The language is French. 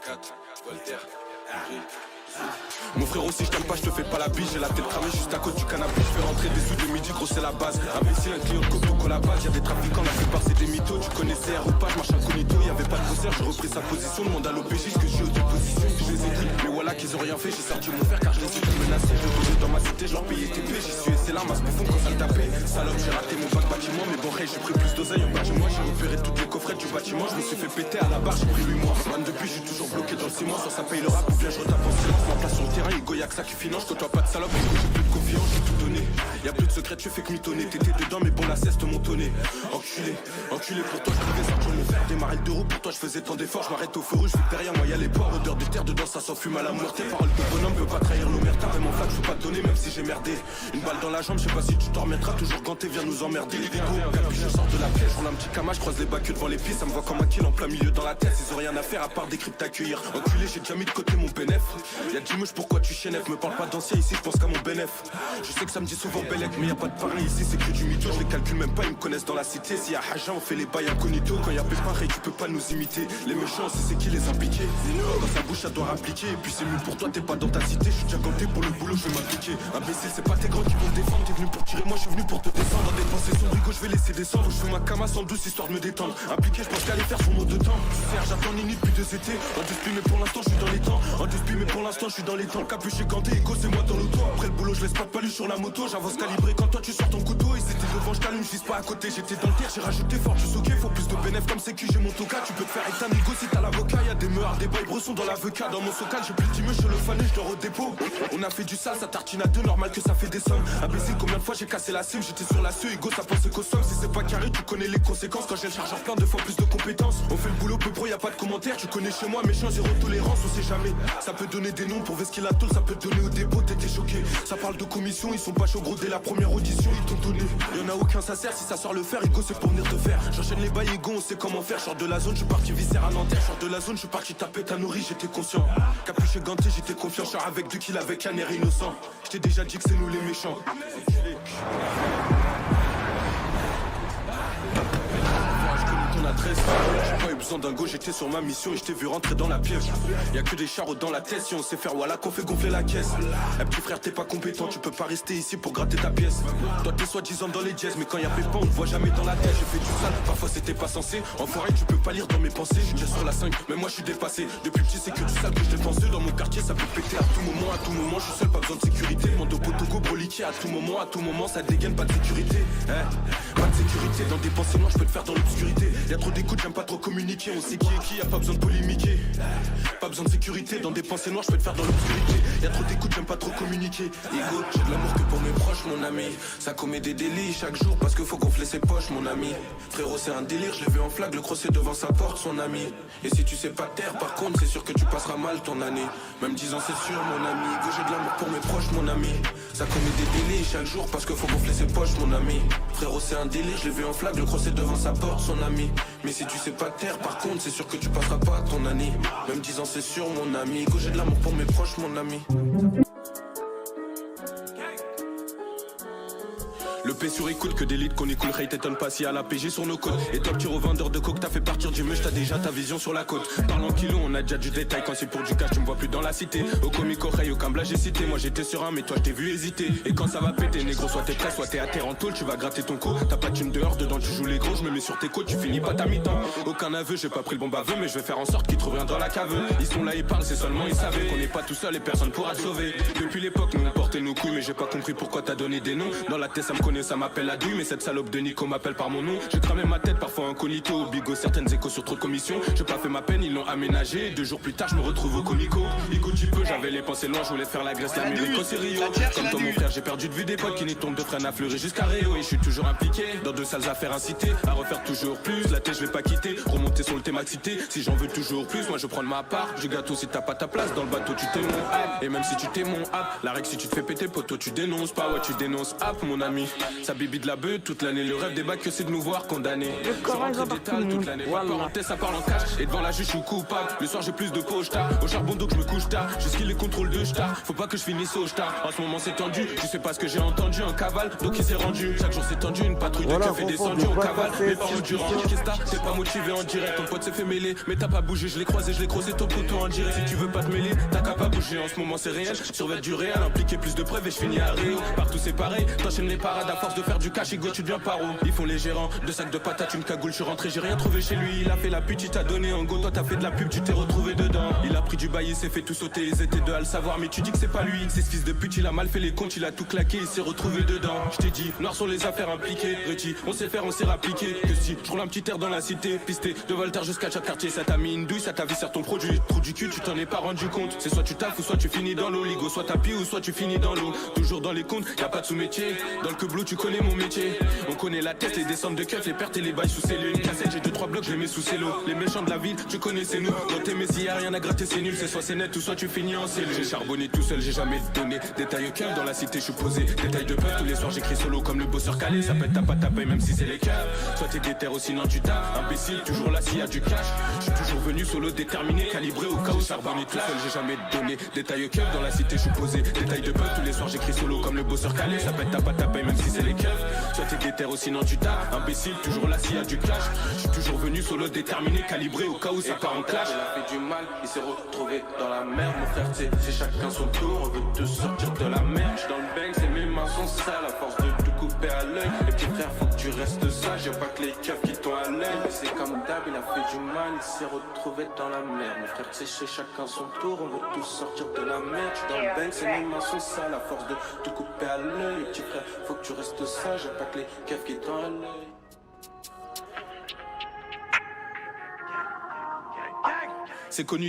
4, Voltaire, mon frérot, si je t'aime pas, je te fais pas la bise. J'ai la tête cramée juste à cause du cannabis. Je fais rentrer des sous de midi, gros c'est la base. Imbécile, un client de coco, la base. Y'a des trafiquants, la plupart c'est des mythos. Tu connaissais ou pas, je marche incognito. Y'avait pas de concert, j'ai repris sa position. Demande à l'OPJ ce que je suis aux deux positions. Si je les écoute, mais voilà qu'ils ont rien fait. J'ai sorti mon frère car je les ai tous menacés. Je posais dans ma cité, je leur payais TP. J'y suis et c'est là, ma bouffon quand ça le tapait. Salope, j'ai raté mon bac bâtiment. Mais bon, hey, j'ai pris plus d'oseille en bas de moi. J'ai repéré toutes les coffrettes du bâtiment. Je me suis fait péter à la barre, j'ai pris 8 mois. Man, depuis, je suis toujours bloqué dans le ciment. Soit ça paye le rap ou bien je retape en silence. Ma place sur le terrain, Igo, y'a que ça qui finance. Que toi pas de salope, parce que j'ai plus de confiance, j'ai tout donné. Y'a plus de secret, tu fais que mitonner. T'étais dedans, mais bon, la ceste mon tonné. Enculé, enculé pour toi, je pouvais sortir mon fer. Démarrer le 2 roues, pour toi, je faisais tant d'efforts. Je m'arrête au feu rouge, vu que derrière moi y'a les ports. Odeur de terre dedans, ça s'enfume à la mort. Tes paroles de bonhomme veut pas trahir l'omerta. Même en flaque, je veux pas te donner, même si j'ai merdé. Une balle dans la jambe, je sais pas si tu t'en remettras. Toujours ganté, viens nous emmerder. Les dégos, puis je sors de la pièce. On a un petit cama, je croise les bacs devant les pieds. Ça me voit comme un kill en plein milieu dans la tête. Ils ont rien à faire à part des cryptes t'accueillir. Enculé, j'ai déjà mis de côté mon bénéf. Y'a 10 mouches, pourquoi tu chénef? Me parle pas d'ancien ici, je pense qu'à mon bénéf. Je sais que ça me dit souvent Bellec, mais y'a pas de pareil ici, c'est que du mytho. Je les calcule même pas, ils me connaissent dans la cité. S'il y a Haja, on fait les bails incognito. Quand y'a Pépin, tu peux pas nous imiter. Les méchants, c'est qui les impliqués. Quand ça bouge, ça doit rappliquer. Et puis c'est mieux pour toi, t'es pas dans ta cité. Je suis déjà ganté pour le boulot, je vais m'appliquer. Imbécile, c'est pas tes grands qui vont te défendre. T'es venu pour tirer, moi je suis venu pour te descendre. Dans des pensées sombres, je vais laisser descendre. Je fais ma cama sans douce histoire de me détendre. Impliqué, je pense qu'aller faire son mot de temps. Serge, j'attends Nini depuis 2 étés. En dispi, mais pour l'instant, je suis dans les temps. En dispi, mais pour l'instant, je suis dans les temps. Capuché, ganté, égo, c'est moi dans l'auto. Après le boulot, je laisse pas de palu sur la moto. J'avance calibré quand toi tu sors ton couteau. Et c'était devant, je t'allume, je vise pas à côté. J'étais dans le terre, j'ai rajouté fort du soquet. Faut plus de bénéf comme c'est qui j'ai mon toca. Tu peux te faire éteindre ego si t'as l'avocat. Y'a des meurs, des boys bressons dans l'avocat. Dans mon socal, j'ai plus de timeux, je le fané, je dors au dépôt. On a fait du sale, ça tartine à deux, normal que ça fait des sommes. Imbécile, combien de fois j'ai cassé la cime. J'étais sur la CE, ego, ça pensait qu'au somme. Si c'est pas carré, tu connais les conséquences. Quand j'ai le chargeur plein, 2 fois plus de compétences. On fait le boulot peu pro, y'a pas de commentaires. Tu connais chez moi, méchant, zéro tolérance, on sait jamais. Ça peut donner des noms pour vesquer la tôle, ça peut te donner au dépôt, t'étais choqué. Ça parle de commission, ils sont pas chauds gros dès la première audition, ils t'ont donné. Y'en a aucun, ça sert, si ça sort le fer, Igo c'est pour venir te faire. J'enchaîne les bails, Igo, on sait comment faire. Sors de la zone, je suis parti viscère à Nanterre. Sors de la zone, je suis parti taper ta nourrice, j'étais conscient. Capuché ganté, j'étais confiant. Sors avec 2 kills avec un air innocent. J't'ai déjà dit que c'est nous les méchants. J'ai pas eu besoin d'un go, j'étais sur ma mission et je t'ai vu rentrer dans la pièce. Y'a que des charros dans la tête, si on sait faire voilà qu'on fait gonfler la caisse. Eh petit frère t'es pas compétent, tu peux pas rester ici pour gratter ta pièce. Toi t'es soi-disant dans les dièses, mais quand y'a Pépin on te voit jamais dans la tête. J'ai fait du sale, parfois c'était pas censé. Enfoiré tu peux pas lire dans mes pensées. Je suis déjà sur la 5, mais moi je suis dépassé. Depuis petit c'est que du sale que je dépense. Dans mon quartier ça peut péter à tout moment, je suis seul, pas besoin de sécurité. Mon dos potogo broliqué à tout moment ça dégaine, pas de sécurité. Pas de sécurité, dans des pensées noires je peux te faire dans l'obscurité. Y'a trop d'écoute, j'aime pas trop communiquer. On sait qui est qui, y'a pas besoin de polémiquer. Pas besoin de sécurité, dans des pensées noires je peux te faire dans l'obscurité. Y'a trop d'écoute, j'aime pas trop communiquer. Ego, j'ai de l'amour que pour mes proches mon ami. Ça commet des délits chaque jour parce que faut gonfler ses poches mon ami. Frérot c'est un délire, je l'ai vu en flag, le crossé devant sa porte son ami. Et si tu sais pas taire par contre c'est sûr que tu passeras mal ton année. Même 10 ans c'est sûr mon ami. Ego j'ai de l'amour pour mes proches mon ami. Ça commet des délits chaque jour parce que faut gonfler ses poches mon ami. Frérot c'est un délire, je l'ai vu en flag, le crossé devant sa porte son ami. Mais si tu sais pas taire par contre c'est sûr que tu passeras pas ton année. Même 10 ans c'est sûr mon ami. Ego j'ai de l'amour pour mes proches mon ami. Le P sur écoute que des leads qu'on écoule, Ray t'étonne pas si à la PG sur nos côtes. Et toi petit revendeur de coke, t'as fait partir du mush, t'as déjà ta vision sur la côte. Parle en kilo, on a déjà du détail, quand c'est pour du cash tu me vois plus dans la cité. Au comique oreille, aucun blague j'ai cité, moi j'étais sur un mais toi je t'ai vu hésiter. Et quand ça va péter négro, soit t'es prêt, soit t'es à terre en tôle, tu vas gratter ton co. T'as pas de thune dehors, dedans tu joues les gros, je me mets sur tes côtes, tu finis pas ta mi-temps. Aucun aveu, j'ai pas pris le bon baveux, mais je vais faire en sorte qu'ils trouvent rien dans la cave. Ils sont là, ils parlent, c'est seulement ils savaient qu'on n'est pas tout seul et personne pourra te sauver. Depuis l'époque, nous on portait nos couilles, mais j'ai pas compris pourquoi t'as donné des noms. Dans la tête ça me connaît, ça m'appelle Adu. Mais cette salope de Nico m'appelle par mon nom. J'ai cramé ma tête parfois incognito. Bigo certaines échos sur trop de commissions. J'ai pas fait ma peine, ils l'ont aménagé. 2 jours plus tard je me retrouve au comico. Igo tu peux, j'avais les pensées loin. Je voulais faire la Grèce, l'Amérique, c'est Rio. Comme toi mon frère j'ai perdu de vue des potes qui n'y tombent de freine à fleurir jusqu'à Réo. Et je suis toujours impliqué dans de sales affaires incitées. À refaire toujours plus, la tête je vais pas quitter. Remonter sur le thème cité. Si j'en veux toujours plus, moi je prends de ma part. Je gâteau si t'as pas ta place dans le bateau tu t'es mon app. Et même si tu t'es mon app, la règle si tu te fais péter poteau tu dénonces pas. Ouais tu dénonces app mon ami. Sa bibi de la beuh toute l'année. Le rêve des bacs que c'est de nous voir condamnés. Je rentre d'étal toute l'année. Pas parenthèse, ça parle en cash. Et devant la juge, je suis coupable. Le soir, j'ai plus de poche tard. Au charbon donc je me couche tard. Jusqu'il les contrôles de star. Faut pas que je finisse au star. En ce moment, c'est tendu. Tu sais pas ce que j'ai entendu en cavale. Donc il s'est rendu. Chaque jour, c'est tendu. Une patrouille de keufs est descendue. On cavale. Mais pas endurant. Qu'est-ce que t'es pas motivé en direct. Ton pote s'est fait mêler. Mais t'as pas bougé. Je l'ai croisé, je l'ai croisé. Ton poteau en direct. Si tu veux pas te mêler, t'as qu'à pas bouger. En ce moment, c'est réel. Survêt du réel. Impliqué plus de preuves et je finis à Rio. Partout, c'est pareil. T'enchaînes les parades à force de faire du cash. Ego, tu deviens paro. Ils font les gérants. Deux sacs de patates, une cagoule. Je suis rentré, j'ai rien trouvé chez lui. Il a fait la pute, il t'a donné un go. Toi, t'as fait de la pub, tu t'es retrouvé dedans. Il a pris du bail, il s'est fait tout sauter. Ils étaient deux à le savoir, mais tu dis que c'est pas lui. C'est ce fils de pute, il a mal fait les comptes. Il a tout claqué, il s'est retrouvé dedans. Je t'ai dit, noir sont les affaires impliquées. Reti, on sait faire, on s'est rappliqué. Que si, je roule un petit air dans la cité. Pisté de Voltaire jusqu'à chaque quartier. Ça t'a mis une douille, ça t'a vissé ton produit. Trou du cul, tu t'en es pas rendu compte. C'est soit tu taffes ou soit tu finis dans l'eau. Ligo, soit tapis ou soit tu finis dans l'eau. Toujours dans les comptes, y'a pas de sous-métier. Dans le queblot, tu connais mon métier. On connaît la tête, les descentes de keufs, les pertes et les bails sous cellule. Une cassette, j'ai 2-3 blocs, je les mets sous cello. Les méchants de la ville, tu connais c'est nous. Dans tes messies, y'a rien à gratter, c'est nul. C'est soit c'est net ou soit tu finis en cellule. J'ai charbonné tout seul, j'ai jamais donné. Détail au cœur, dans la cité, je suis posé. Détail de peur, tous les soirs j'écris solo comme le bosseur calé. Ça pète ta patte à paye, même si c'est les cœurs. Soit t'es déter ou sinon tu tapes. Imbécile, toujours là s'il y a du cash. Je suis toujours venu solo déterminé, calibré au cas où charbonné tout seul, j'ai jamais donné. Détail au cœur, dans la cité, je suis posé. Détail de peur, tous les soirs j'écris solo comme le bosseur calé. Ça pète ta patte à paye, même si c'est les keufs. Soit t'es déter ou sinon tu tapes. Imbécile, toujours là s'il y a du clash. Je suis toujours venu solo déterminé, calibré au cas où ça part en clash. Il a fait du mal, il s'est retrouvé dans la merde. Mon frère, c'est chacun son tour. On veut te sortir de la merde. J'suis dans le bang, c'est mes mains sont sales. À force de te couper à l'œil. Les petits frères, faut que tu restes sage. Y'a pas que les keufs qui t'ont à l'œil. Mais c'est comme d'hab, il a fait du mal, il s'est retrouvé dans la merde. Mon frère, c'est chacun son tour. On veut tous sortir de la merde. J'suis dans le bang, c'est mes mains sont sales. À force de te couper à l'œil. Les petits frères, faut que tu restes sage. Y'a pas que les keufs qui t'ont à l'œil. C'est connu.